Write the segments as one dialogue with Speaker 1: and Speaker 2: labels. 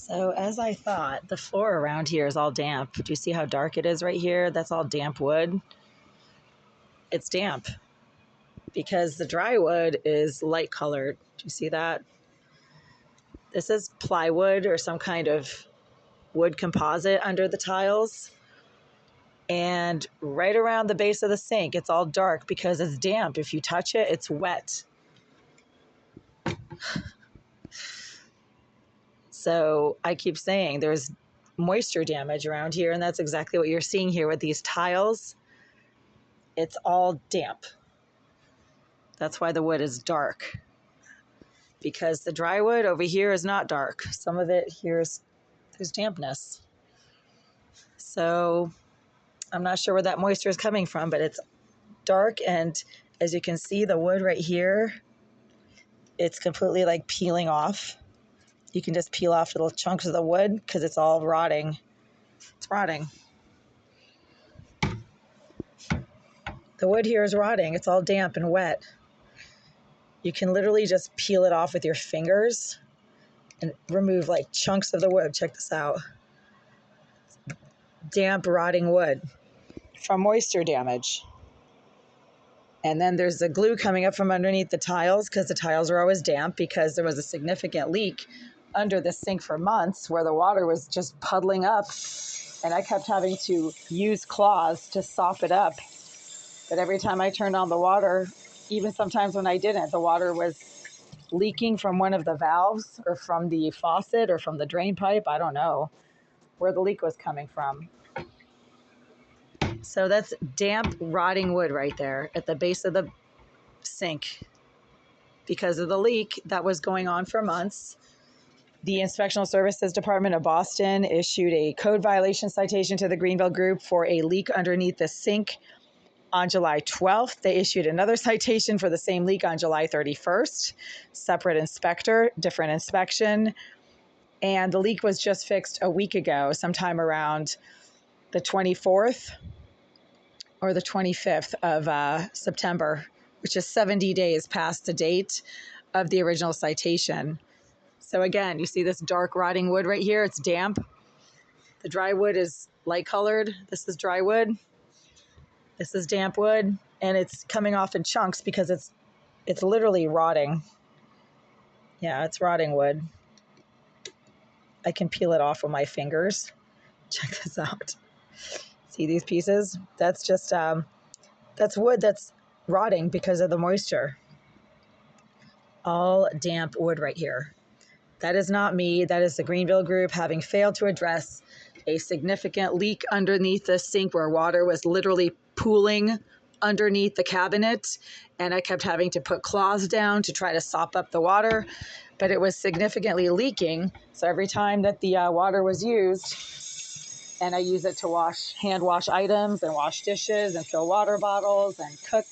Speaker 1: So as I thought, the floor around here is all damp. Do you see how dark it is right here? That's all damp wood. It's damp because the dry wood is light colored. Do you see that? This is plywood or some kind of wood composite under the tiles. And right around the base of the sink, it's all dark because it's damp. If you touch it, it's wet. So I keep saying there's moisture damage around here, and that's exactly what you're seeing here with these tiles. It's all damp. That's why the wood is dark, because the dry wood over here is not dark. Some of it there's dampness. So I'm not sure where that moisture is coming from, but it's dark. And as you can see, the wood right here, it's completely like peeling off. You can just peel off little chunks of the wood because it's all rotting. It's rotting. The wood here is rotting. It's all damp and wet. You can literally just peel it off with your fingers and remove like chunks of the wood. Check this out. Damp, rotting wood from moisture damage. And then there's the glue coming up from underneath the tiles because the tiles are always damp because there was a significant leak under the sink for months where the water was just puddling up. And I kept having to use cloths to sop it up. But every time I turned on the water, even sometimes when I didn't, the water was leaking from one of the valves or from the faucet or from the drain pipe. I don't know where the leak was coming from. So that's damp, rotting wood right there at the base of the sink because of the leak that was going on for months. The Inspectional Services Department of Boston issued a code violation citation to the Greenville Group for a leak underneath the sink on July 12th. They issued another citation for the same leak on July 31st. Separate inspector, different inspection. And the leak was just fixed a week ago, sometime around the 24th or the 25th of September, which is 70 days past the date of the original citation. So again, you see this dark rotting wood right here. It's damp. The dry wood is light colored. This is dry wood. This is damp wood, and it's coming off in chunks because it's literally rotting. Yeah, it's rotting wood. I can peel it off with my fingers. Check this out. See these pieces? That's just, that's wood that's rotting because of the moisture. All damp wood right here. That is not me. That is the Greenville Group having failed to address a significant leak underneath the sink where water was literally pooling underneath the cabinet. And I kept having to put cloths down to try to sop up the water, but it was significantly leaking. So every time that the water was used, and I use it to hand wash items and wash dishes and fill water bottles and cook,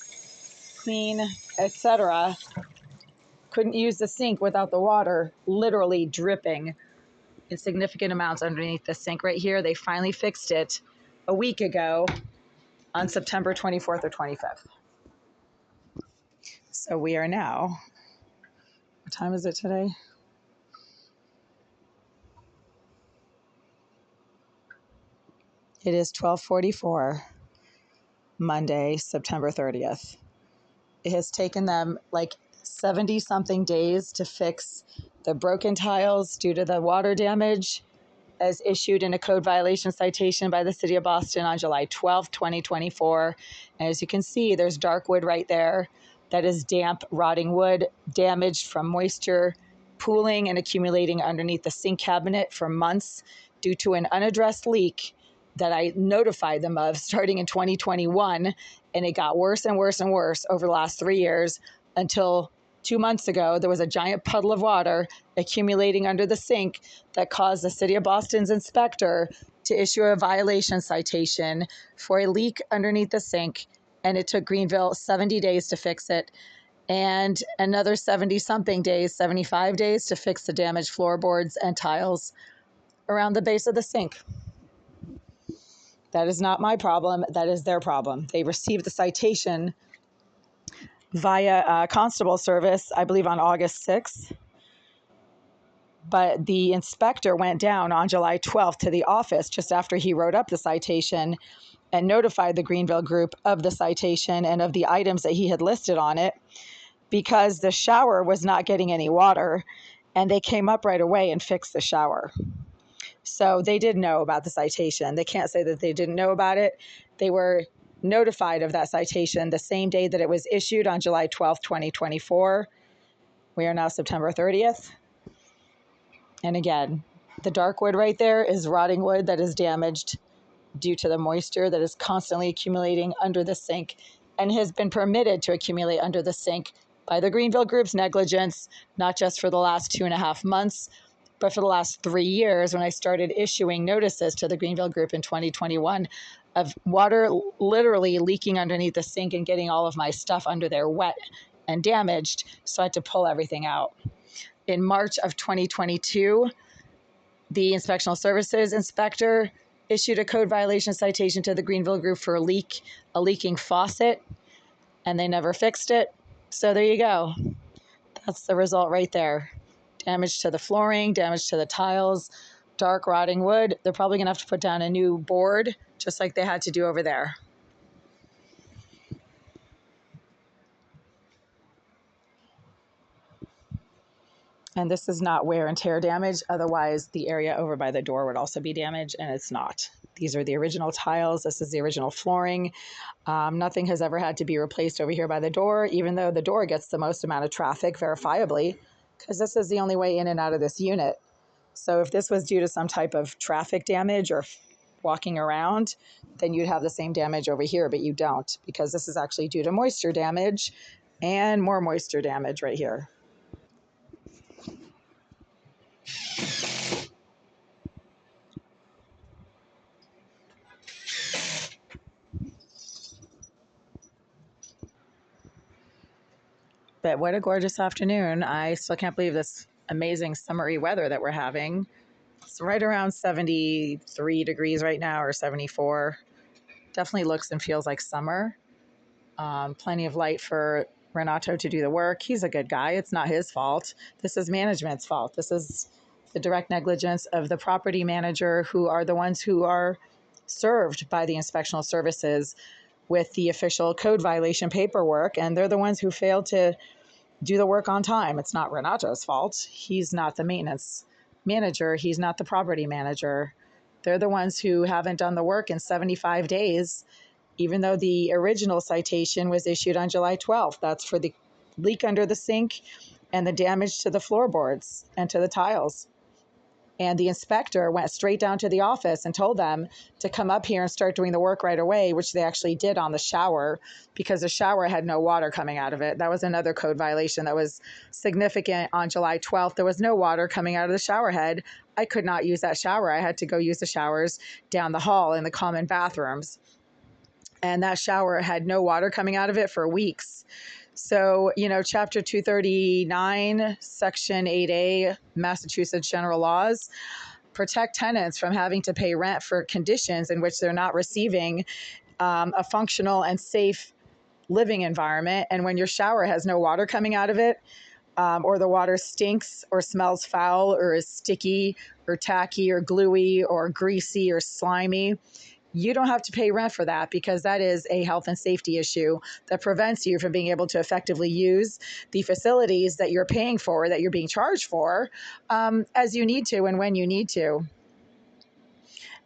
Speaker 1: clean, etc. Couldn't use the sink without the water literally dripping in significant amounts underneath the sink right here. They finally fixed it a week ago on September 24th or 25th. So we are now, what time is it today? It is 12:44, Monday, September 30th. It has taken them like 70 something days to fix the broken tiles due to the water damage, as issued in a code violation citation by the City of Boston on July 12th, 2024. And as you can see, there's dark wood right there. That is damp, rotting wood, damaged from moisture pooling and accumulating underneath the sink cabinet for months due to an unaddressed leak that I notified them of starting in 2021. And it got worse and worse and worse over the last 3 years until 2 months ago, there was a giant puddle of water accumulating under the sink that caused the City of Boston's inspector to issue a violation citation for a leak underneath the sink. And it took Greenville 70 days to fix it, and another 70 something days, 75 days to fix the damaged floorboards and tiles around the base of the sink. That is not my problem. That is their problem. They received the citation via constable service, I believe on August 6th. But the inspector went down on July 12th to the office just after he wrote up the citation and notified the Greenville Group of the citation and of the items that he had listed on it, because the shower was not getting any water, and they came up right away and fixed the shower. So they did know about the citation. They can't say that they didn't know about it. They were notified of that citation the same day that it was issued on July 12th, 2024. We are now September 30th. And again, the dark wood right there is rotting wood that is damaged due to the moisture that is constantly accumulating under the sink and has been permitted to accumulate under the sink by the Greenville Group's negligence, not just for the last 2.5 months, but for the last 3 years, when I started issuing notices to the Greenville Group in 2021 of water literally leaking underneath the sink and getting all of my stuff under there wet and damaged. So I had to pull everything out. In March of 2022, the Inspectional Services Inspector issued a code violation citation to the Greenville Group for a leaking faucet, and they never fixed it. So there you go. That's the result right there. Damage to the flooring, damage to the tiles, dark rotting wood. They're probably going to have to put down a new board, just like they had to do over there. And this is not wear and tear damage. Otherwise, the area over by the door would also be damaged, and it's not. These are the original tiles. This is the original flooring. Nothing has ever had to be replaced over here by the door, even though the door gets the most amount of traffic, verifiably, because this is the only way in and out of this unit. So if this was due to some type of traffic damage or walking around, then you'd have the same damage over here, but you don't, because this is actually due to moisture damage and more moisture damage right here. But what a gorgeous afternoon. I still can't believe this amazing summery weather that we're having. It's right around 73 degrees right now, or 74. Definitely looks and feels like summer. Plenty of light for Renato to do the work. He's a good guy. It's not his fault. This is management's fault. This is the direct negligence of the property manager, who are the ones who are served by the inspectional services with the official code violation paperwork. And they're the ones who failed to do the work on time. It's not Renato's fault. He's not the maintenance manager. He's not the property manager. They're the ones who haven't done the work in 75 days, even though the original citation was issued on July 12th. That's for the leak under the sink and the damage to the floorboards and to the tiles. And the inspector went straight down to the office and told them to come up here and start doing the work right away, which they actually did on the shower, because the shower had no water coming out of it. That was another code violation that was significant on July 12th. There was no water coming out of the shower head. I could not use that shower. I had to go use the showers down the hall in the common bathrooms. And that shower had no water coming out of it for weeks. So, Chapter 239, Section 8A, Massachusetts General Laws, protect tenants from having to pay rent for conditions in which they're not receiving a functional and safe living environment. And when your shower has no water coming out of it, or the water stinks or smells foul or is sticky or tacky or gluey or greasy or slimy, you don't have to pay rent for that, because that is a health and safety issue that prevents you from being able to effectively use the facilities that you're paying for, that you're being charged for, as you need to and when you need to.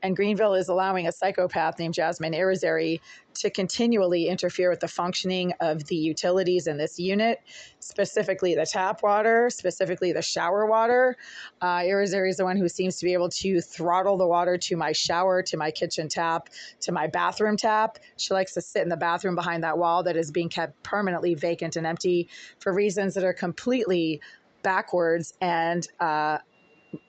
Speaker 1: And Greenville is allowing a psychopath named Jasmine Irizarry to continually interfere with the functioning of the utilities in this unit, specifically the tap water, specifically the shower water. Irizarry is the one who seems to be able to throttle the water to my shower, to my kitchen tap, to my bathroom tap. She likes to sit in the bathroom behind that wall that is being kept permanently vacant and empty for reasons that are completely backwards and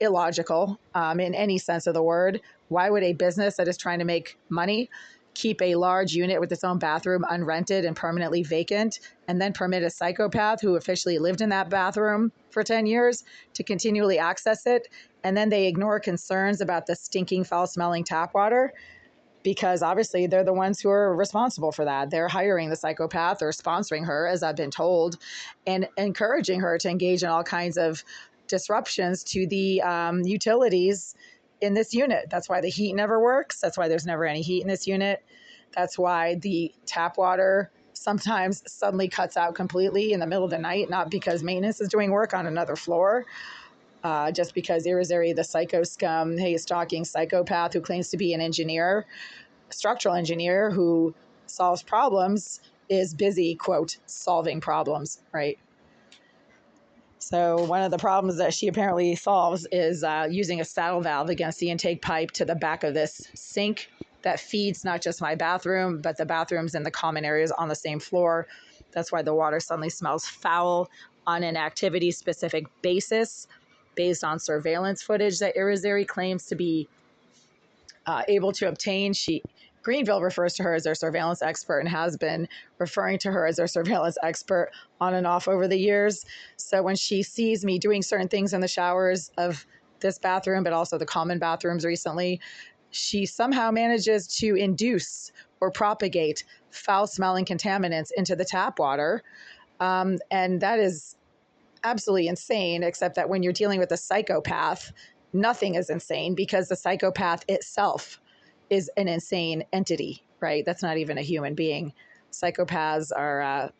Speaker 1: illogical in any sense of the word. Why would a business that is trying to make money keep a large unit with its own bathroom unrented and permanently vacant, and then permit a psychopath who officially lived in that bathroom for 10 years to continually access it? And then they ignore concerns about the stinking, foul-smelling tap water, because obviously they're the ones who are responsible for that. They're hiring the psychopath or sponsoring her, as I've been told, and encouraging her to engage in all kinds of disruptions to the utilities in this unit. That's why the heat never works. That's why there's never any heat in this unit. That's why the tap water sometimes suddenly cuts out completely in the middle of the night, not because maintenance is doing work on another floor, just because Irizarry, the psycho scum, stalking psychopath who claims to be an engineer, a structural engineer who solves problems, is busy, quote, solving problems, right? So one of the problems that she apparently solves is using a saddle valve against the intake pipe to the back of this sink that feeds not just my bathroom, but the bathrooms and the common areas on the same floor. That's why the water suddenly smells foul on an activity-specific basis based on surveillance footage that Irizarry claims to be able to obtain. Greenville refers to her as their surveillance expert and has been referring to her as their surveillance expert on and off over the years. So when she sees me doing certain things in the showers of this bathroom, but also the common bathrooms recently, she somehow manages to induce or propagate foul-smelling contaminants into the tap water. And that is absolutely insane, except that when you're dealing with a psychopath, nothing is insane because the psychopath itself is an insane entity, right? That's not even a human being. Psychopaths are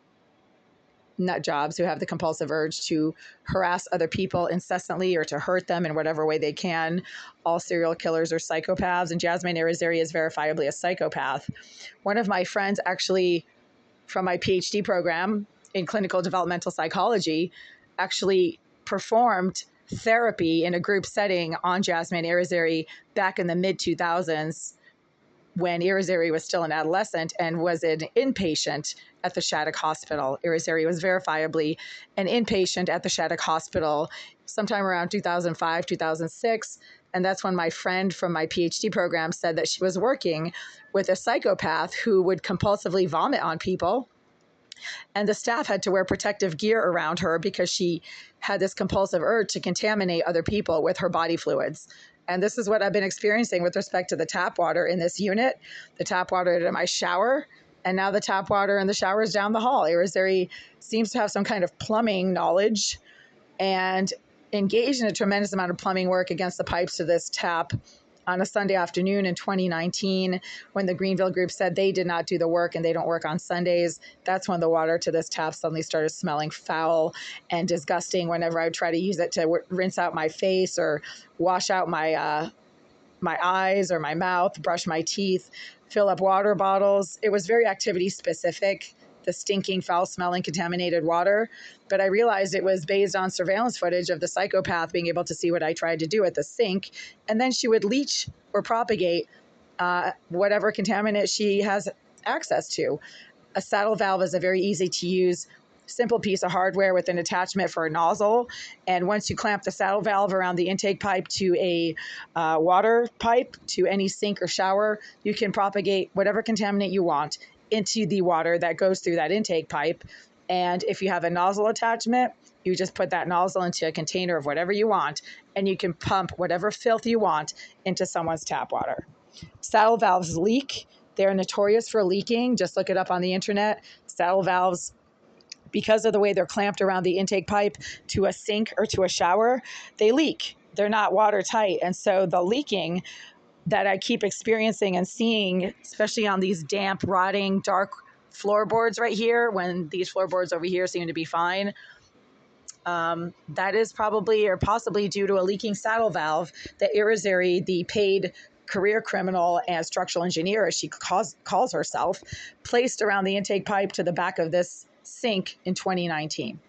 Speaker 1: nut jobs who have the compulsive urge to harass other people incessantly or to hurt them in whatever way they can. All serial killers are psychopaths, and Jasmine Irizarry is verifiably a psychopath. One of my friends, actually from my PhD program in clinical developmental psychology, actually performed therapy in a group setting on Jasmine Irizarry back in the mid-2000s when Irizarry was still an adolescent and was an inpatient at the Shattuck Hospital. Irizarry was verifiably an inpatient at the Shattuck Hospital sometime around 2005, 2006. And that's when my friend from my PhD program said that she was working with a psychopath who would compulsively vomit on people. And the staff had to wear protective gear around her because she had this compulsive urge to contaminate other people with her body fluids. And this is what I've been experiencing with respect to the tap water in this unit, the tap water in my shower, and now the tap water in the showers down the hall. Irizarry seems to have some kind of plumbing knowledge and engaged in a tremendous amount of plumbing work against the pipes to this tap on a Sunday afternoon in 2019, when the Greenville group said they did not do the work and they don't work on Sundays. That's when the water to this tap suddenly started smelling foul and disgusting whenever I would try to use it to rinse out my face or wash out my eyes or my mouth, brush my teeth, fill up water bottles. It was very activity specific, the stinking, foul-smelling, contaminated water. But I realized it was based on surveillance footage of the psychopath being able to see what I tried to do at the sink. And then she would leach or propagate whatever contaminant she has access to. A saddle valve is a very easy to use, simple piece of hardware with an attachment for a nozzle. And once you clamp the saddle valve around the intake pipe to a water pipe, to any sink or shower, you can propagate whatever contaminant you want into the water that goes through that intake pipe. And if you have a nozzle attachment, you just put that nozzle into a container of whatever you want, and you can pump whatever filth you want into someone's tap water. Saddle valves leak. They're notorious for leaking. Just look it up on the internet. Saddle valves, because of the way they're clamped around the intake pipe to a sink or to a shower, they leak. They're not watertight. And so the leaking that I keep experiencing and seeing, especially on these damp, rotting, dark floorboards right here, when these floorboards over here seem to be fine, that is probably or possibly due to a leaking saddle valve that Irizarry, the paid career criminal and structural engineer, as she calls herself, placed around the intake pipe to the back of this sink in 2019.